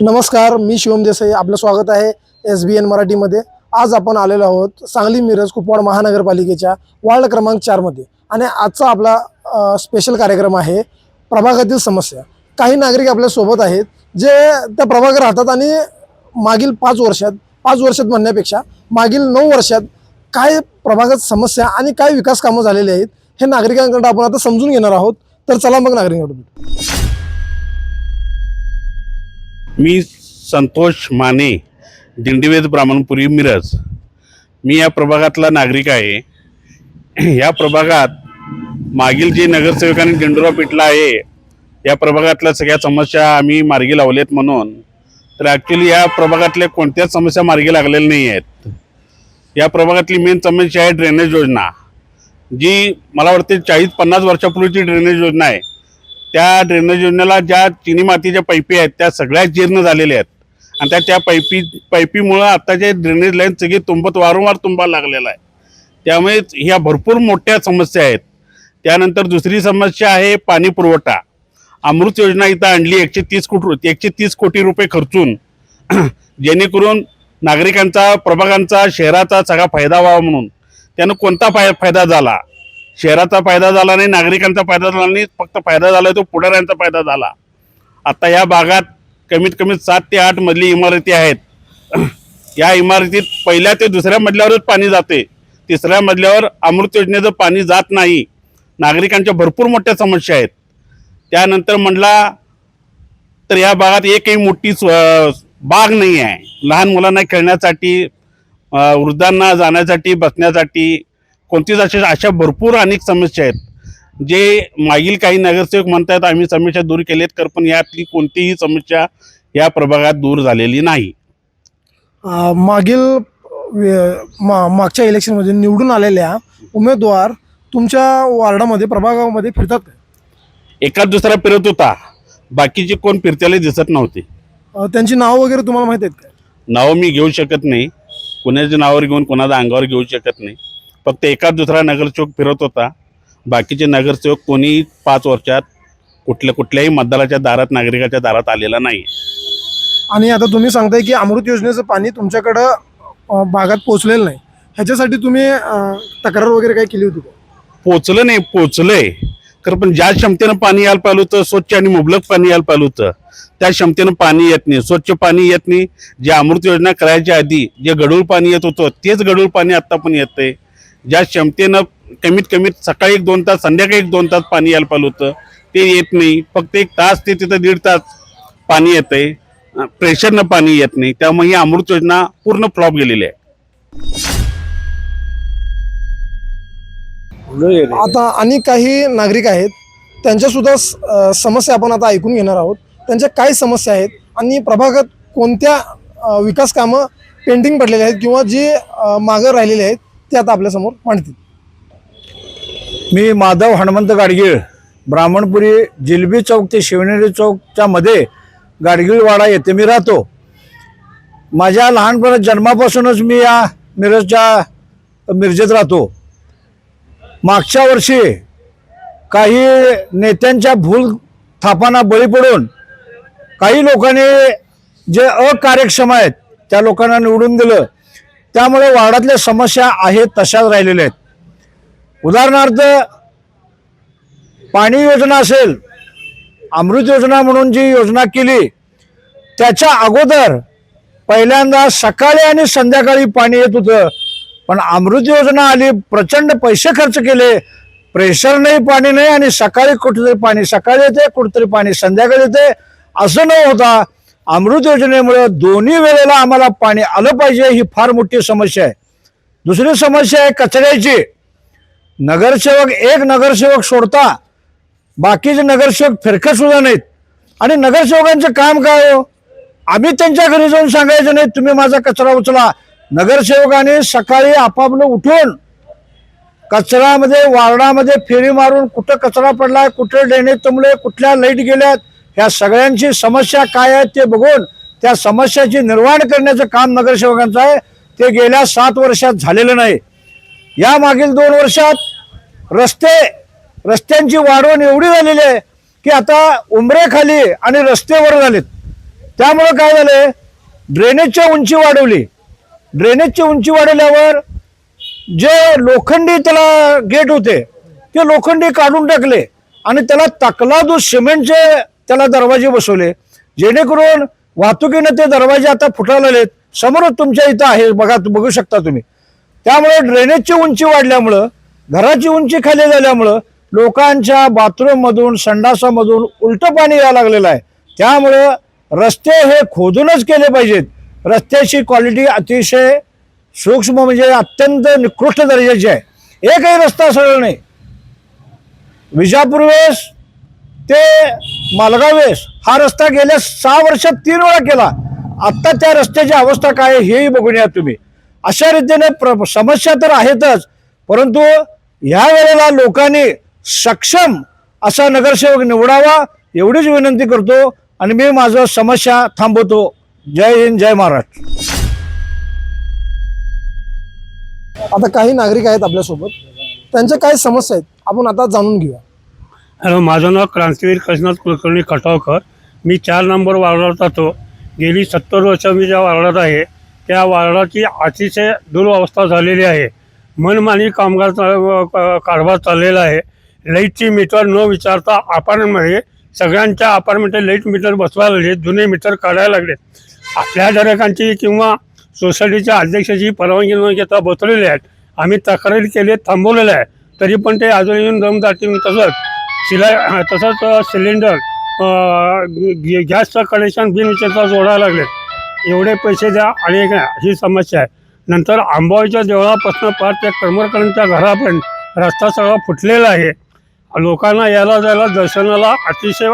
नमस्कार, मी शिवम देसाई. आपलं स्वागत आहे SBN मराठीमध्ये. आज आपण आलेलो आहोत सांगली मिरज कुपवाड महानगरपालिकेच्या वार्ड क्रमांक 4 मध्ये आणि आजचा आपला स्पेशल कार्यक्रम आहे प्रभागातील समस्या. काही नागरिक आपल्या सोबत आहेत जे त्या प्रभागात राहतात आणि मागील 5 वर्षात म्हणण्यापेक्षा मागील 9 वर्षात काय प्रभागात समस्या आणि काय विकास कामं झालेली आहेत हे नागरिकांकडे आपण आता समजून घेणार आहोत. तर चला मग नागरिकांकडे. मी संतोष माने, दिंडीवेद ब्राह्मणपुरी मिरज. मी या प्रभागातला नागरिक आहे. या प्रभागात मागील जे नगरसेवकांनी दिंडोरा पिटला आहे या प्रभागातल्या सगळ्या समस्या आम्ही मार्गी लावलेत म्हणून. तर ॲक्च्युली या प्रभागातल्या कोणत्याच समस्या मार्गी लागलेल्या नाही आहेत. या प्रभागातली मेन समस्या आहे ड्रेनेज योजना, जी मला वाटते 40-50 वर्षापूर्वीची ड्रेनेज योजना आहे. त्या ड्रेनेज योजनेला ज्या चिनी मातीच्या पाईपी आहेत त्या सगळ्या जीर्ण झालेल्या आहेत आणि त्या पाईपीमुळं आत्ताचे ड्रेनेज लाईन सगळी वारंवार तुंबायला लागलेला आहे. त्यामुळे ह्या भरपूर मोठ्या समस्या आहेत. त्यानंतर दुसरी समस्या आहे पाणी पुरवठा. अमृत योजना इथं आणली 130 कोटी रुपये खर्चून, जेणेकरून नागरिकांचा, प्रभागांचा, शहराचा सगळा फायदा व्हावा म्हणून. त्यानं कोणता फायदा झाला? शहराचा फायदा झाला नाही, नागरिकांचा फायदा झाला नाही, फक्त फायदा झाला तो पुढाऱ्यांचा फायदा झाला. आता या भागात कमीत कमी 7 ते 8 मजली इमारती आहेत. या इमारतीत पहिल्या ते दुसऱ्या मजल्यावरच पाणी जाते, तिसऱ्या मजल्यावर अमृत योजनेचं पाणी जात नाही. नागरिकांच्या भरपूर मोठ्या समस्या आहेत. त्यानंतर म्हणला तर या भागात एकही मोठी बाग नाही आहे. लहान मुलांना खेळण्यासाठी, वृद्धांना जाण्यासाठी, बसण्यासाठी कोणतीच अशा भरपूर अनेक समस्या आहेत जे मागील काही नगरसेवक म्हणतात आम्ही समस्या दूर केलेत, पण यातली कोणतीही समस्या या प्रभागात दूर झालेली नाही. मागच्या इलेक्शनमध्ये निवडून आलेल्या उमेदवार तुमच्या वार्डामध्ये, प्रभागामध्ये फिरतात का? एकाच दुसरा फिरत होता, बाकीचे कोण फिरतेले दिसत नव्हते. त्यांची नावं वगैरे तुम्हाला माहीत आहेत का? नावं मी घेऊ शकत नाही, कुणाच्या नावावर घेऊन कोणाच्या अंगावर घेऊ शकत नाही. फक्त एकाच दुसरा नगरसेवक फिरत होता. बाकीचे नगरसेवक कोणी 5 वर्षात कुठल्याही मतदाराच्या दारात, नागरिकाच्या दारात आलेला नाही. आणि आता तुम्ही सांगताय की अमृत योजनेचं पाणी तुमच्याकडं भागात पोचलेलं नाही, ह्याच्यासाठी तुम्ही तक्रार वगैरे काय केली होती का? पोचलं नाही, पोचलंय खरं, पण ज्या क्षमतेनं पाणी यायला पाहिलं होतं, स्वच्छ आणि मुबलक पाणी यायला पाहिलं होतं, त्या क्षमतेनं पाणी येत नाही, स्वच्छ पाणी येत नाही. जे अमृत योजना करायच्या आधी जे गढूळ पाणी येत होतं तेच गढूळ पाणी आत्ता पण येतंय. ज्या क्षमतेनं कमीत कमी सकाळी 1-2 तास, संध्याकाळी 1-2 तास पाणी यायला पाहिलं होतं ते येत नाही. फक्त 1 तास ते तिथं 1.5 तास पाणी येतंय, प्रेशरनं पाणी येत नाही. त्यामुळे ही अमृत योजना पूर्ण फ्लॉप गेलेली आहे. आता आणि काही नागरिक आहेत, त्यांच्यासुद्धा समस्या आपण आता ऐकून घेणार आहोत. त्यांच्या काय समस्या आहेत आणि प्रभागात कोणत्या विकास कामं पेंडिंग पडलेले आहेत किंवा जी मागं राहिलेली आहेत ते आता आपल्यासमोर मांडतील. मी माधव हनुमंत गाडगीळ, ब्राह्मणपुरी जिलबी चौक ते शिवनेरी चौकच्या मध्ये गाडगीळवाडा येथे मी राहतो. माझ्या लहानपणा जन्मापासूनच मी या मिरजेत राहतो. मागच्या वर्षी काही नेत्यांच्या भूल थापांना बळी पडून काही लोकांनी जे अकार्यक्षम आहेत त्या लोकांना निवडून दिलं. त्यामुळे वार्डातल्या समस्या आहेत तशाच राहिलेल्या आहेत. उदाहरणार्थ पाणी योजना असेल, अमृत योजना म्हणून जी योजना केली त्याच्या अगोदर पहिल्यांदा सकाळी आणि संध्याकाळी पाणी येत होतं. पण अमृत योजना आली, प्रचंड पैसे खर्च केले, प्रेशर नाही, पाणी नाही, आणि सकाळी कुठेतरी पाणी सकाळी येते, कुठेतरी पाणी संध्याकाळी येते, असं न होता अमृत योजनेमुळे दोन्ही वेळेला आम्हाला पाणी आलं पाहिजे. ही फार मोठी समस्या आहे. दुसरी समस्या आहे कचऱ्याची. एक नगरसेवक सोडता बाकीचे नगरसेवक फिरकत सुद्धा नाहीत. आणि नगरसेवकांचं काम काय हो? आम्ही त्यांच्या घरी जाऊन सांगायचं नाही तुम्ही माझा कचरा उचला. नगरसेवकांनी सकाळी आपापलं उठून कचऱ्यामध्ये, वार्डामध्ये फेरी मारून कुठं कचरा पडलाय, कुठे ड्रेनेज तुंबले, कुठल्या लाईट गेल्यात, ह्या सगळ्यांची समस्या काय आहे ते बघून त्या समस्याची निर्वाहण करण्याचं काम नगरसेवकांचं आहे. ते गेल्या 7 वर्षात झालेलं नाही. या मागील 2 वर्षात रस्त्यांची वाढवण एवढी झालेली आहे की आता उंबरे खाली आणि रस्ते वर झालेत. त्यामुळं काय झालंय, ड्रेनेजची उंची वाढवली. ड्रेनेजची उंची वाढवल्यावर जे लोखंडी त्याला गेट होते ते लोखंडी काढून टाकले आणि त्याला तकलादू सिमेंटचे त्याला दरवाजे बसवले, जेणेकरून वाहतुकीनं ते दरवाजे आता फुटायला लागलेत. समोरच तुमच्या इथं आहे बघा, बघू शकता तुम्ही. त्यामुळे ड्रेनेजची उंची वाढल्यामुळं, घराची उंची खाली झाल्यामुळं लोकांच्या बाथरूममधून संडासामधून उलटं पाणी यायला लागलेलं आहे. त्यामुळं रस्ते हे खोदूनच केले पाहिजेत. रस्त्याची क्वालिटी अतिशय सूक्ष्म म्हणजे अत्यंत निकृष्ट दर्जाची आहे. एकही रस्ता सरळ नाही. विजापूर वेस ते मालगाव वेस हा रस्ता गेल्या 6 वर्षात 3 वेळा केला. आत्ता त्या रस्त्याची अवस्था काय आहे हेही बघून या तुम्ही. अशा रीतीने समस्या तर आहेतच, परंतु ह्या वेळेला लोकांनी सक्षम असा नगरसेवक निवडावा एवढीच विनंती करतो आणि मी माझं समस्या थांबवतो. जय हिंद, जय महाराष्ट्र. आता काही नागरिक आहेत आपल्यासोबत, त्यांच्या काय समस्या आहेत आपण आता जाणून घेऊया. हॅलो, माझं नाव क्रांतिवीर काशीनाथ कुलकर्णी खटावकर. मी 4 नंबर वार्डात राहतो. गेली 70 वर्ष मी ज्या वार्डात आहे त्या वार्डाची अतिशय दुरवस्था झालेली आहे. मनमानी कामगार कारभार चाललेला आहे. लाईटची मीटर न विचारता अपार्टमेंटमध्ये सगळ्यांच्या अपार्टमेंटचे लाईट मीटर बसवायला लागले, जुने मीटर काढायला लागले. आपल्या धारकांची किंवा सोसायटीच्या अध्यक्षाची परवानगी न घेता बसवलेले आहेत. आम्ही तक्रारी केली, थांबवलेलं आहे, तरी पण ते अजून येऊन दमदाटी. तसंच सिलेंडर गॅसचं कनेक्शन बिनविचारता जोडायला लागले. एवढे पैसे द्या आणि ही समस्या आहे. नंतर आंबाबाईच्या देवळापासून पार त्या कर्मकरांच्या घरापर्यंत रस्ता सगळा फुटलेला आहे. लोकांना यायला जायला दर्शनाला अतिशय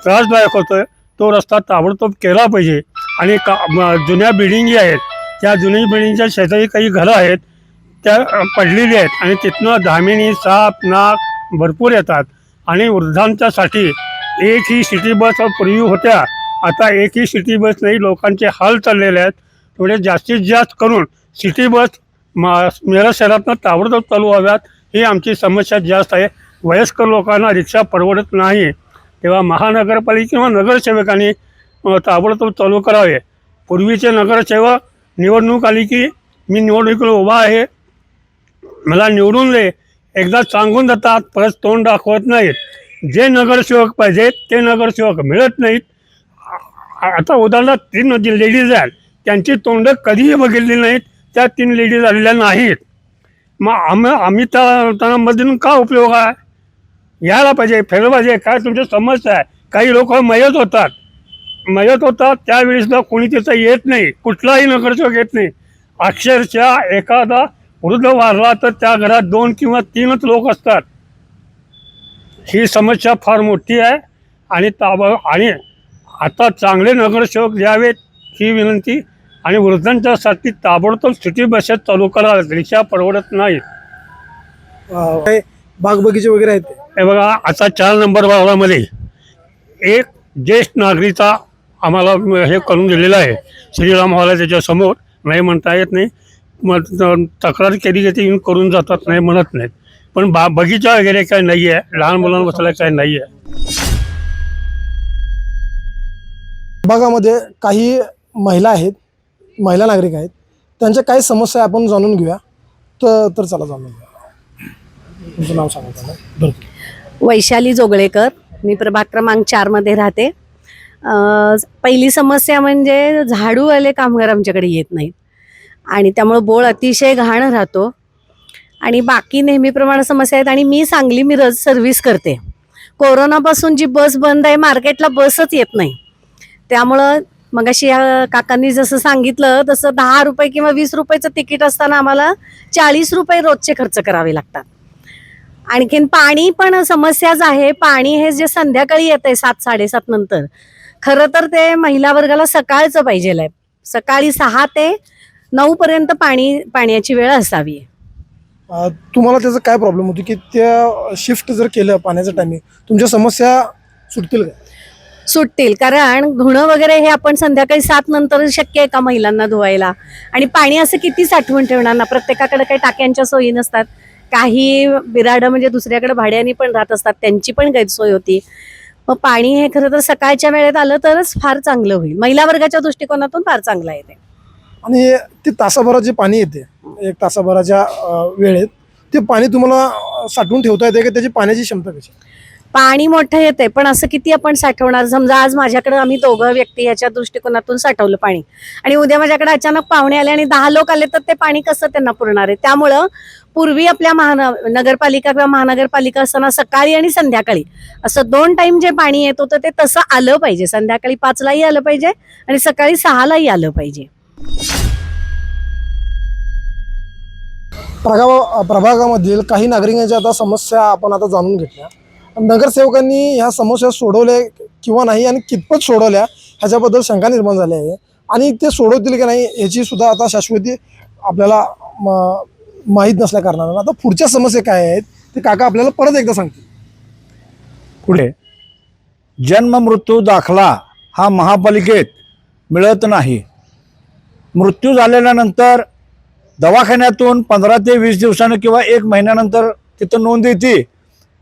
त्रासदायक होतं. तो रस्ता ताबडतोब केला पाहिजे. आणि जुन्या बिल्डिंगी आहेत, त्या जुन्या बिल्डिंगच्या शेजारी काही घरं आहेत त्या पडलेली आहेत आणि तिथनं धामिनी, साप, नाग भरपूर येतात. आणि वृद्धांच्यासाठी एक ही सिटी बस पूर्वी होत्या, आता एकही सिटी बस नाही. लोकांचे हाल चाललेले आहेत. थोडे जास्तीत जास्त करून सिटी बस मिरज शहरातनं ताबडतोब चालू व्हाव्यात, ही आमची समस्या जास्त आहे. वयस्कर लोकांना रिक्षा परवडत नाही, तेव्हा महानगरपालिका किंवा नगरसेवकांनी ताबडतोब चालू करावे. पूर्वीचे नगरसेवक निवडणूक आली की मी निवडणुकीला उभा आहे, मला निवडून दे, एकदा सांगून जातात, परत तोंड दाखवत नाहीत. जे नगरसेवक पाहिजेत ते नगरसेवक मिळत नाहीत. आता उदाहरणार्थ 3 लेडीज आहेत, त्यांची तोंड कधीही बघितली नाहीत. त्या 3 लेडीज आलेल्या नाहीत. मग आम्ही त्यांना मधून का उपयोग आहे? यायला पाहिजे, फिरलं पाहिजे. काय तुमची समस्या आहे? काही लोक मयत होतात त्यावेळेसला कोणी तिथं येत नाही, कुठलाही नगरसेवक येत नाही. अक्षरशः एखादा वृद्ध वारला तर त्या घरात 2 किंवा 3च लोक असतात. ही समस्या फार मोठी आहे आणि आता चांगले नगरसेवक द्यावेत ही विनंती. आणि वृद्धांच्यासाठी ताबडतोब सिटी बसेस चालू कराव्यात, रिक्षा परवडत नाही. काय बाग बगीचे वगैरे आहेत? हे बघा, आता 4 नंबर वार्डामध्ये एक ज्येष्ठ नागरिकचा आम्हाला हे करून दिलेलं आहे. श्रीराम हॉल आहे त्याच्यासमोर, नाही म्हणता येत नाही. मग तक्रार केली की ते येऊन करून जातात, नाही म्हणत नाहीत. पण बगीचा वगैरे काय नाही आहे, लहान मुलांना बसायला काय नाही आहे. भागामध्ये काही महिला आहेत, महिला नागरिक आहेत, त्यांच्या काही समस्या आपण जाणून घेऊया. तर चला जाणून घेऊया. तुमचं नाव सांगा मला. वैशाली जोगळेकर, मी प्रभाग क्रमांक 4 मध्ये राहते. पहिली समस्या म्हणजे झाडूवाले कामगार आमच्याकडे येत नाहीत आणि त्यामुळे बोळ अतिशय घाण राहतो. आणि बाकी नेहमीप्रमाणे समस्या आहेत. आणि मी सांगली मिरज सर्व्हिस करते. कोरोनापासून जी बस बंद आहे, मार्केटला बसच येत नाही. त्यामुळं मगाशी या काकांनी जसं सांगितलं तसं 10 रुपये किंवा 20 रुपयाचं तिकीट असताना आम्हाला 40 रुपये रोजचे खर्च करावे लागतात. आणखीन पाणी पण समस्याच आहे. पाणी हे जे संध्याकाळी येत आहे 7-7:30 नंतर, खरं तर ते महिला वर्गाला सकाळचं पाहिजे आहे. सकाळी 6 ते 9 पर्यंत पाण्याची वेळ असावी. तुम्हाला त्याचा काय प्रॉब्लेम होतो की त्या शिफ्ट जर केलं पाण्याचं टायमिंग, तुमच्या समस्या सुटतील का? सुटतील, कारण धुणं वगैरे हे आपण संध्याकाळी 7 नंतर शक्य आहे का महिलांना धुवायला? आणि पाणी असं किती साठवून ठेवणार ना? प्रत्येकाकडे काही टाक्यांच्या सोयी नसतात. काही बिराडं म्हणजे दुसऱ्याकडे भाड्याने पण राहत असतात, त्यांची पण गैरसोय होती. मग पाणी हे खरं तर सकाळच्या वेळेत आलं तरच फार चांगलं होईल, महिला वर्गाच्या दृष्टिकोनातून फार चांगलं आहे ते. आणि ते तासाभरात जे पाणी येते 1 तासाभराच्या वेळेत ते पाणी तुम्हाला साठवून ठेवता येते की त्याची पाण्याची क्षमता कशी? पाणी मोठं येते, पण असं किती आपण साठवणार? समजा आज माझ्याकडे आम्ही 2 व्यक्ती याच्या दृष्टिकोनातून साठवलं पाणी, आणि उद्या माझ्याकडे अचानक पाहुणे आले आणि 10 लोक आले, तर ते पाणी कसं त्यांना पुरणार आहे? त्यामुळं पूर्वी आपल्या नगरपालिका किंवा महानगरपालिका असताना सकाळी आणि संध्याकाळी असं 2 टाइम जे पाणी येत होतं ते तसं आलं पाहिजे. संध्याकाळी 5लाही आलं पाहिजे आणि सकाळी 6लाही आलं पाहिजे. प्रभागामधील काही नागरिकांच्या आता समस्या आपण आता जाणून घेतल्या. नगरसेवकांनी ह्या समस्या सोडवल्या किंवा नाही आणि कितपत सोडवल्या ह्याच्याबद्दल शंका निर्माण झाली आहे, आणि ते सोडवतील की नाही याची सुद्धा आता शाश्वती आपल्याला माहीत नसल्या कारणानं आता पुढच्या समस्या काय आहेत ते काका आपल्याला परत एकदा सांगतील. पुढे जन्म मृत्यू दाखला हा महापालिकेत मिळत नाही. मृत्यू झाल्यानंतर दवाखान्यातून 15 ते 20 दिवसानं किंवा 1 महिन्यानंतर तिथं नोंद येते,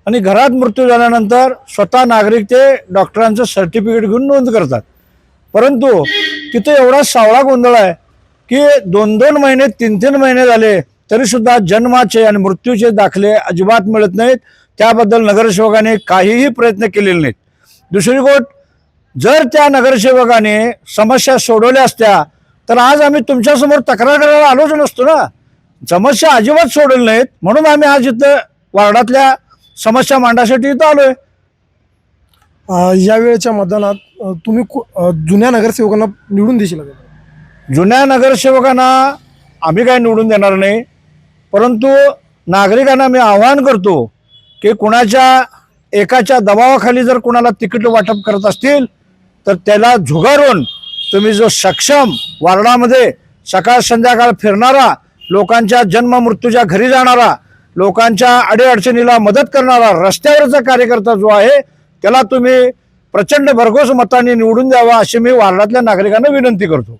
आणि घरात मृत्यू झाल्यानंतर स्वतः नागरिक ते डॉक्टरांचं सर्टिफिकेट घेऊन नोंद करतात. परंतु तिथं एवढा सावळा गोंधळ आहे की 2-2 महिने 3-3 महिने झाले तरीसुद्धा जन्माचे आणि मृत्यूचे दाखले अजिबात मिळत नाहीत. त्याबद्दल नगरसेवकाने काहीही प्रयत्न केलेले नाहीत. दुसरी गोष्ट, जर त्या नगरसेवकाने समस्या सोडवल्या असत्या तर आज आम्ही तुमच्यासमोर तक्रार करायला आलोच नसतो ना. समस्या अजिबात सोडवल्या नाहीत, म्हणून आम्ही आज इथं वार्डातल्या समस्या मांडण्यासाठी इथं आलोय. या वेळेच्या मतदानात तुम्ही जुन्या नगरसेवकांना निवडून देशील का? जुन्या नगरसेवकांना आम्ही काय निवडून देणार नाही, परंतु नागरिकांना मी आवाहन करतो की कुणाच्या एकाच्या दबावाखाली जर कुणाला तिकीट वाटप करत असतील तर त्याला झुगारून तुम्ही जो सक्षम वार्डामध्ये सकाळ संध्याकाळ फिरणारा, लोकांच्या जन्म मृत्यूच्या घरी जाणारा, लोकांच्या अडीअडचणीला मदत करणारा रस्त्यावरचा कार्यकर्ता जो आहे त्याला तुम्ही प्रचंड भरघोस मताने निवडून द्यावा अशी मी वार्डातल्या नागरिकांना विनंती करतो.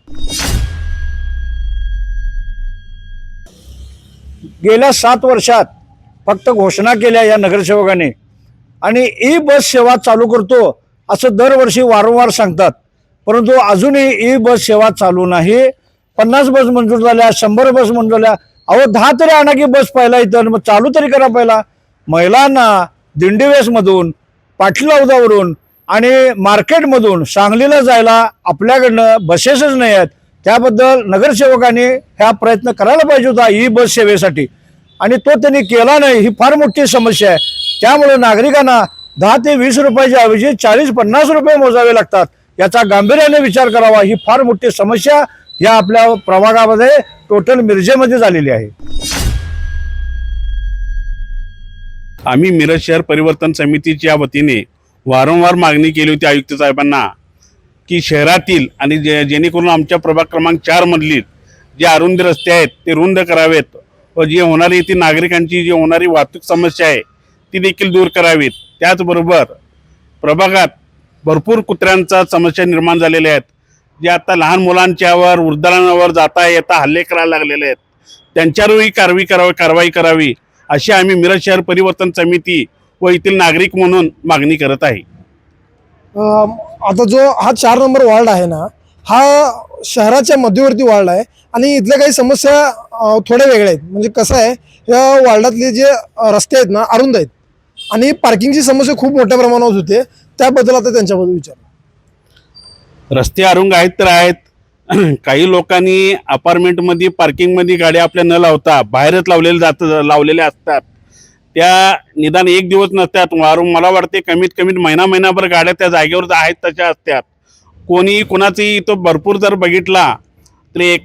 गेल्या 7 वर्षात फक्त घोषणा केल्या या नगरसेवकाने, आणि ई बस सेवा चालू करतो असं दरवर्षी वारंवार सांगतात, परंतु अजूनही ई बस सेवा चालू नाही. 50 बस मंजूर झाल्या, 100 बस मंजूर झाल्या. अहो 10 तरी आणा की बस पहिला इथं, मग चालू तरी करा पहिला. महिलांना दिंडीवेसमधून, पाटलावदावरून आणि मार्केटमधून सांगलीला जायला आपल्याकडनं बसेसच नाही आहेत. त्याबद्दल नगरसेवकाने हा प्रयत्न करायला पाहिजे होता ई बस सेवेसाठी, आणि तो त्यांनी केला नाही. ही फार मोठी समस्या आहे. त्यामुळे नागरिकांना 10 ते 20 रुपयाच्या ऐवजी 40-50 रुपये मोजावे लागतात. याचा गांभीर्याने विचार करावा. ही फार मोठी समस्या या आपल्या प्रभागामध्ये टोटल मिरजेमध्ये झालेली आहे. आम्ही मिरज शहर परिवर्तन समितीच्या वतीने वारंवार मागणी केली होती आयुक्त साहेबांना की शहरातील आणि जेणेकरून आमच्या प्रभाग क्रमांक 4 मधील जे अरुंद रस्ते आहेत ते रुंद करावेत, व जी होणारी ती नागरिकांची जी होणारी वाहतूक समस्या आहे ती देखील दूर करावीत. त्याचबरोबर प्रभागात भरपूर कुत्र्यांचा समस्या निर्माण झालेल्या आहेत, जे आता लहान मुलांच्यावर, वृद्धांवर जाता येता हल्ले करायला लागलेले आहेत. त्यांच्यावरही कारवाई करावी अशी आम्ही मिरज शहर परिवर्तन समिती व येथील नागरिक म्हणून मागणी करत आहे. आता जो हा 4 नंबर वॉर्ड आहे ना, हा शहराच्या मध्यवर्ती वॉर्ड आहे, आणि इथल्या काही समस्या थोड्या वेगळ्या आहेत. म्हणजे कसं आहे, या वॉर्डातले जे रस्ते आहेत ना अरुंद आहेत, आणि पार्किंगची समस्या खूप मोठ्या प्रमाणात होते. त्याबद्दल आता त्यांच्याबद्दल विचार. रस्ते अरुंद आहेत तर आहेत. काही लोकांनी अपार्टमेंटमध्ये पार्किंगमध्ये गाड्या आपल्या न लावता बाहेरच लावलेल्या असतात. त्या निदान 1 दिवस नसतात, मला वाटते कमीत कमी महिनाभर गाड्या त्या जागेवर आहेत तशा असतात. कोणी कुणाची इथं भरपूर जर बघितला तर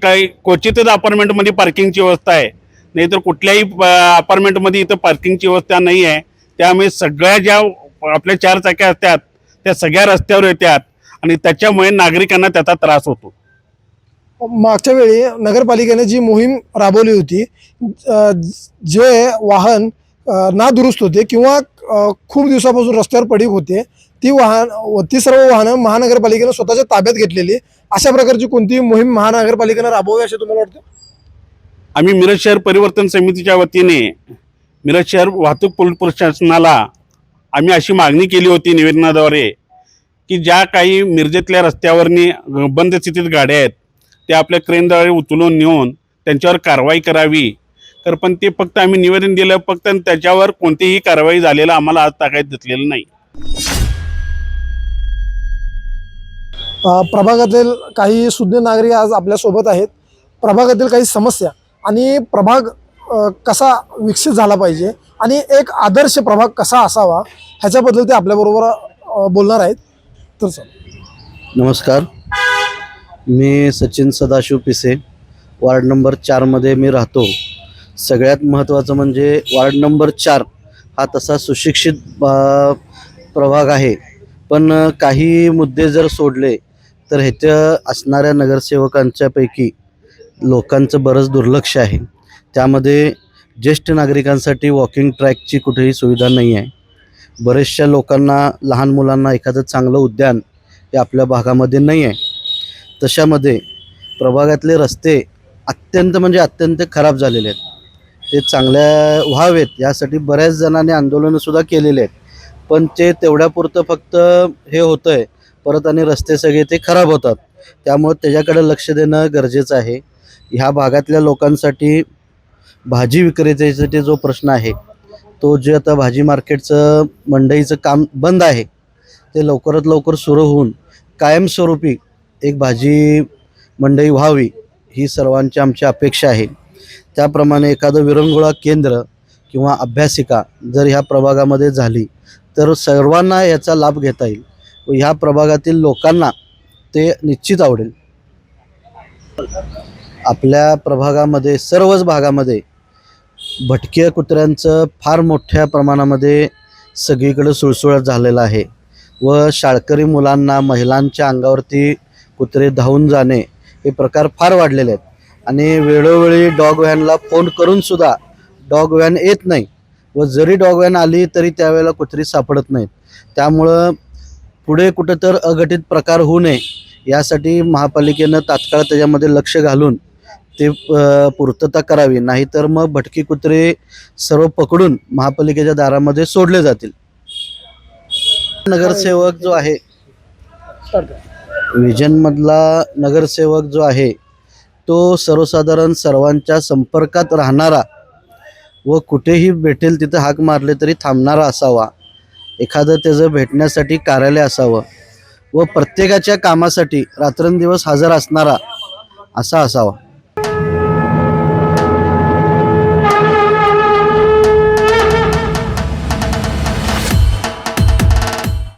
क्वचितच अपार्टमेंटमध्ये पार्किंगची व्यवस्था आहे, नाहीतर कुठल्याही अपार्टमेंटमध्ये इथं पार्किंगची व्यवस्था नाही आहे. त्यामुळे सगळ्या ज्या आपल्या 4 चाक्या असतात त्या सगळ्या रस्त्यावर येतात, आणि त्याच्यामुळे नागरिकांना त्याचा त्रास होतो. मागच्या वेळी नगरपालिकेने जी मोहीम राबवली होती, जे वाहन नादुरुस्त होते किंवा खूप दिवसापासून रस्त्यावर पडीक होते, ती सर्व वाहनं महानगरपालिकेनं स्वतःच्या ताब्यात घेतलेली. अशा प्रकारची कोणती मोहीम महानगरपालिकेनं राबवावी असे तुम्हाला वाटतं? आम्ही मिरज शहर परिवर्तन समितीच्या वतीने मिरज शहर वाहतूक पोलीस प्रशासनाला आम्ही अशी मागणी केली होती निवेदनाद्वारे की ज्या काही मिरजेतल्या रस्त्यावरनी बंद स्थितीत गाड्या आहेत त्या आपल्या क्रेनद्वारे उचलून नेऊन त्यांच्यावर कारवाई करावी. तर पण ते फक्त आम्ही निवेदन दिलं फक्त, आणि त्याच्यावर कोणतीही कारवाई झालेलं आम्हाला आज ताकात दिसलेलं नाही. प्रभागातील काही सुज्ञ नागरिक आज आपल्यासोबत आहेत. प्रभागातील काही समस्या आणि प्रभाग कसा विकसित झाला पाहिजे आणि एक आदर्श प्रभाग कसा असावा ह्याच्याबद्दल ते आपल्याबरोबर बोलणार आहेत. तर चला. नमस्कार, मी सचिन सदाशिव पिसे, वार्ड नंबर 4मध्ये मी राहतो. सगळ्यात महत्त्वाचं म्हणजे वार्ड नंबर 4 हा तसा सुशिक्षित प्रभाग आहे, पण काही मुद्दे जर सोडले तर ह्याच्या असणाऱ्या नगरसेवकांच्यापैकी लोकांचं बरंच दुर्लक्ष आहे. त्यामध्ये ज्येष्ठ नागरिकांसाठी वॉकिंग ट्रॅकची कुठेही सुविधा नाही आहे. बऱ्याचशा लोकांना, लहान मुलांना एखादं चांगलं उद्यान हे आपल्या भागामध्ये नाही आहे. तशामध्ये प्रभागातले रस्ते अत्यंत म्हणजे अत्यंत खराब झालेले आहेत. ते चांगल्या व्हावेत यासाठी बऱ्याच जणांनी आंदोलनंसुद्धा केलेले आहेत, पण ते तेवढ्यापुरतं फक्त हे होतं आहे परत, आणि रस्ते सगळे ते खराब होतात. त्यामुळे त्याच्याकडे लक्ष देणं गरजेचं आहे. ह्या भागातल्या लोकांसाठी भाजी विक्रेत्यासाठी जो प्रश्न आहे तो, जे आता भाजी मार्केटचं मंडईचं काम बंद आहे ते लवकरात लवकर सुरू होऊन कायमस्वरूपी एक भाजी मंडई व्हावी ही सर्वांची आमची अपेक्षा आहे. त्याप्रमाणे एखादं विरंगुळा केंद्र किंवा अभ्यासिका जर ह्या प्रभागामध्ये झाली तर सर्वांना याचा लाभ घेता येईल व ह्या प्रभागातील लोकांना ते निश्चित आवडेल. आपल्या प्रभागामध्ये सर्वच भागामध्ये भटक्या कुत्र्यांचं फार मोठ्या प्रमाणामध्ये सगळीकडे सुळसुळाट झालेलं आहे व शाळकरी मुलांना, महिलांच्या अंगावरती कुत्रे धावून जाणे हे प्रकार फार वाढलेले आहेत. आणि वेळोवेळी डॉग व्हॅनला फोन करूनसुद्धा डॉग व्हॅन येत नाही व जरी डॉग व्हॅन आली तरी त्यावेळेला कुत्री सापडत नाहीत. त्यामुळं पुढे कुठं तर अघटित प्रकार होऊ नये यासाठी महापालिकेनं तात्काळ त्याच्यामध्ये लक्ष घालून ते पूर्तता करावी, नाहीतर मग भटकी कुत्रे सर्व पकडून महापालिकेच्या दारामध्ये सोडले जातील. नगरसेवक जो आहे, विजनमधला नगरसेवक जो आहे तो सर्वसाधारण सर्वांच्या संपर्कात राहणारा व कुठेही भेटेल तिथं हाक मारले तरी थांबणारा असावा. एखादं त्याचं भेटण्यासाठी कार्यालय असावं व प्रत्येकाच्या कामासाठी रात्रंदिवस हजर असणारा असा असावा.